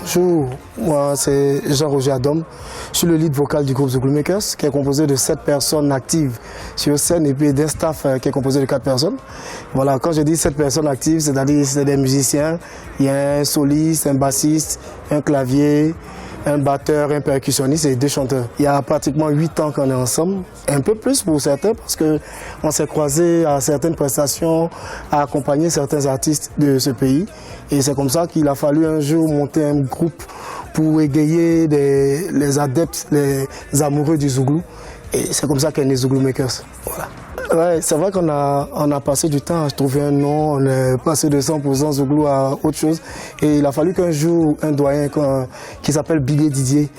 Bonjour, moi c'est Jean-Roger Adam. Je suis le lead vocal du groupe Zouglou Makers, qui est composé de 7 personnes actives sur scène et puis d'un staff qui est composé de 4 personnes. Voilà, quand je dis 7 personnes actives, c'est-à-dire c'est des musiciens, il y a un soliste, un bassiste, un clavier, un batteur, un percussionniste et 2 chanteurs. Il y a pratiquement 8 ans qu'on est ensemble, un peu plus pour certains parce qu'on s'est croisés à certaines prestations, à accompagner certains artistes de ce pays. Et c'est comme ça qu'il a fallu un jour monter un groupe pour égayer les adeptes, les amoureux du Zouglou. Et c'est comme ça qu'est né Zouglou Makers. Voilà. Ouais, c'est vrai qu'on a passé du temps à trouver un nom, on est passé de 100% Zouglou à autre chose. Et il a fallu qu'un jour, un doyen qui s'appelle Billy Didier,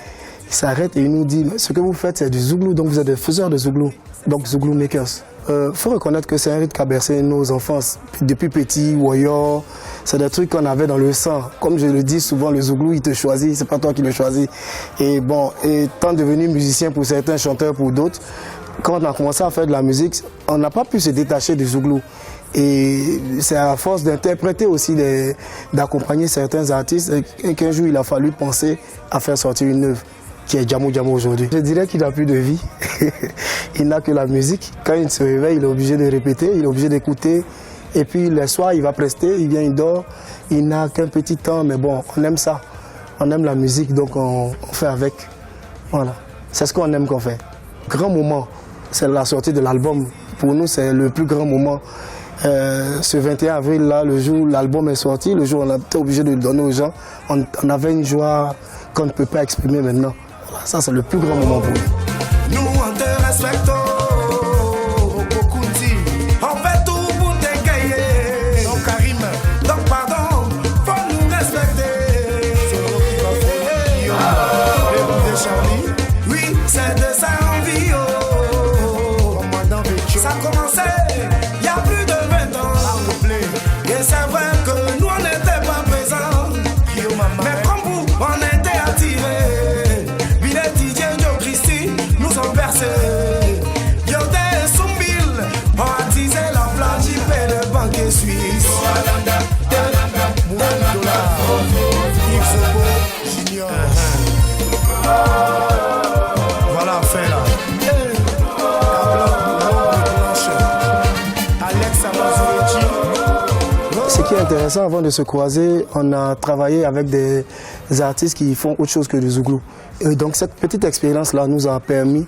il s'arrête et il nous dit, ce que vous faites c'est du Zouglou, donc vous êtes des faiseurs de Zouglou, donc Zouglou Makers. Faut reconnaître que c'est un rythme qui a bercé nos enfances. Depuis petit, Warrior, c'est des trucs qu'on avait dans le sang. Comme je le dis souvent, le Zouglou, il te choisit, c'est pas toi qui le choisis. Et bon, étant devenu musicien pour certains, chanteur pour d'autres, quand on a commencé à faire de la musique, on n'a pas pu se détacher du Zouglou. Et c'est à force d'interpréter aussi, d'accompagner certains artistes, et qu'un jour il a fallu penser à faire sortir une œuvre qui est Djamou Djamou aujourd'hui. Je dirais qu'il n'a plus de vie, il n'a que la musique. Quand il se réveille, il est obligé de répéter, il est obligé d'écouter. Et puis le soir, il va prester, il vient, il dort, il n'a qu'un petit temps, mais bon, on aime ça. On aime la musique, donc on fait avec. Voilà, c'est ce qu'on aime qu'on fait. Grand moment, c'est la sortie de l'album. Pour nous, c'est le plus grand moment. Ce 21 avril, là, le jour où l'album est sorti, le jour où on a été obligé de le donner aux gens, on avait une joie qu'on ne peut pas exprimer maintenant. Voilà, ça, c'est le plus grand moment pour nous. Nous, on te respectons. Beaucoup disent, on fait tout pour t'égayer. Donc, Karim, donc, pardon, faut nous respecter. C'est nous qui va faire le bout de Charlie. Oui, c'est de ça envie. Ça a commencé il y a plus de 20 ans. Et c'est vrai que nous on n'était pas présents. Mais comme vous, on était attirés. Billet Didier, Joe Christy, nous ont bercés. Yote et Soumbil ont attisé la plage et le banquier suisse. Il faut beau, junior. Voilà, fait là. Ce qui est intéressant, avant de se croiser, on a travaillé avec des artistes qui font autre chose que du Zouglou. Et donc cette petite expérience-là nous a permis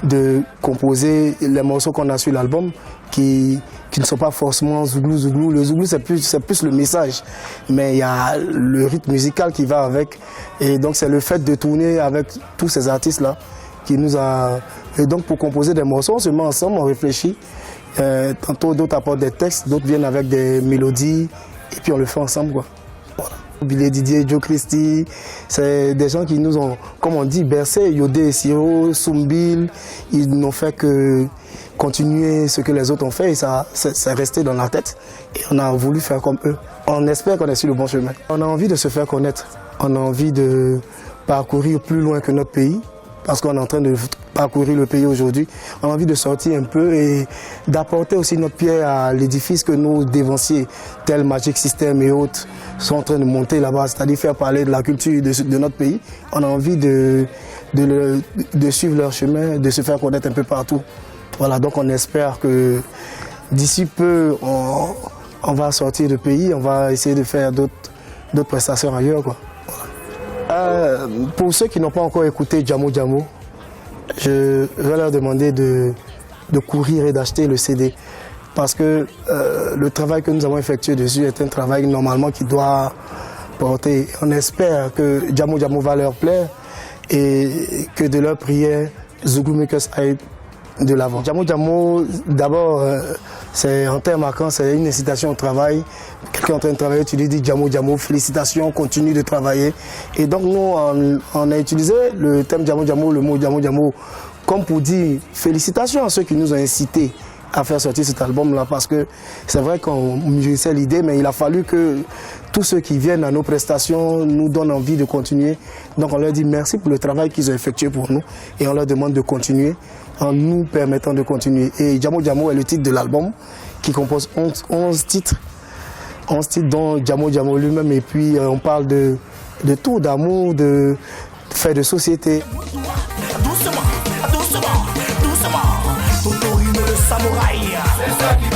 de composer les morceaux qu'on a sur l'album qui ne sont pas forcément Zouglou. Le Zouglou, c'est plus le message, mais il y a le rythme musical qui va avec. Et donc c'est le fait de tourner avec tous ces artistes-là qui nous a... Et donc pour composer des morceaux, on se met ensemble, on réfléchit. Tantôt d'autres apportent des textes, d'autres viennent avec des mélodies et puis on le fait ensemble, quoi. Voilà. Billy Didier, Joe Christy, c'est des gens qui nous ont, comme on dit, bercé. Yodé et Siro, Soumbil, ils n'ont fait que continuer ce que les autres ont fait et ça c'est resté dans la tête et on a voulu faire comme eux. On espère qu'on est sur le bon chemin. On a envie de se faire connaître, on a envie de parcourir plus loin que notre pays. Parce qu'on est en train de parcourir le pays aujourd'hui. On a envie de sortir un peu et d'apporter aussi notre pierre à l'édifice que nos dévanciers, tels Magic System et autres, sont en train de monter là-bas, c'est-à-dire faire parler de la culture de notre pays. On a envie de suivre leur chemin, de se faire connaître un peu partout. Voilà, donc on espère que d'ici peu, on va sortir du pays, on va essayer de faire d'autres prestations ailleurs, quoi. Pour ceux qui n'ont pas encore écouté Djamou Djamou, je vais leur demander de courir et d'acheter le CD. Parce que le travail que nous avons effectué dessus est un travail normalement qui doit porter. On espère que Djamou Djamou va leur plaire et que de leur prière, Zouglou Makers aille de l'avant. Djamou Djamou, d'abord, c'est en termes marquants, c'est une incitation au travail. Quelqu'un est en train de travailler, tu lui dis Djamou Djamou, félicitations, continue de travailler. Et donc nous, on a utilisé le thème Djamou Djamou, le mot Djamou Djamou, comme pour dire félicitations à ceux qui nous ont incités à faire sortir cet album-là, parce que c'est vrai qu'on mûrissait l'idée, mais il a fallu que tous ceux qui viennent à nos prestations nous donnent envie de continuer. Donc on leur dit merci pour le travail qu'ils ont effectué pour nous et on leur demande de continuer en nous permettant de continuer. Et Djamou Djamou est le titre de l'album qui compose 11 titres. 11 titres dont Djamou Djamou lui-même, et puis on parle de de tout, d'amour, de fait de société. Doucement, doucement, doucement. Totorino le samouraï.